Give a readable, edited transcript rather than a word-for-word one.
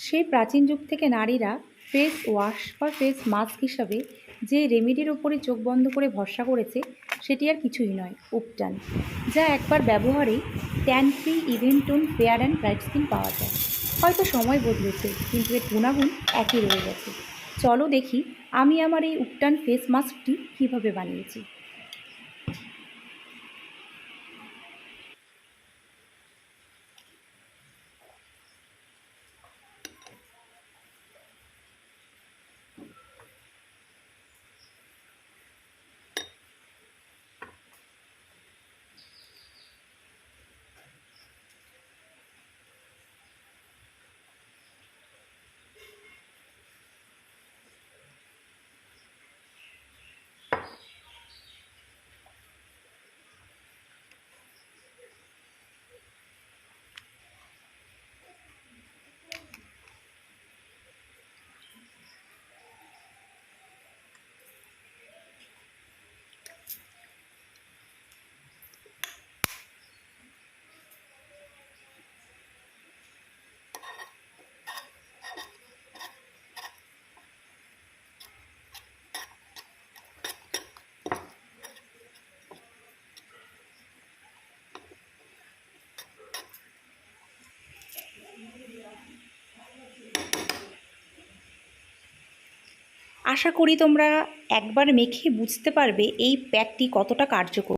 সেই প্রাচীন যুগ থেকে নারীরা ফেস ওয়াশ বা ফেস মাস্ক হিসাবে যে রেমেডির উপরে চোখ বন্ধ করে ভরসা করেছে সেটি আর কিছুই নয়, উপটান, যা একবার ব্যবহারেই tan free even tone fair and bright skin পাওয়া যায়। হয়তো সময় বদলেছে কিন্তু এর গুণাগুণ একই রয়ে গেছে। চলো দেখি আমি আমার এই উপটান ফেস মাস্কটি কীভাবে বানিয়েছি। আশা করি তোমরা একবার মেখে বুঝতে পারবে এই প্যাকটি কতটা কার্যকর।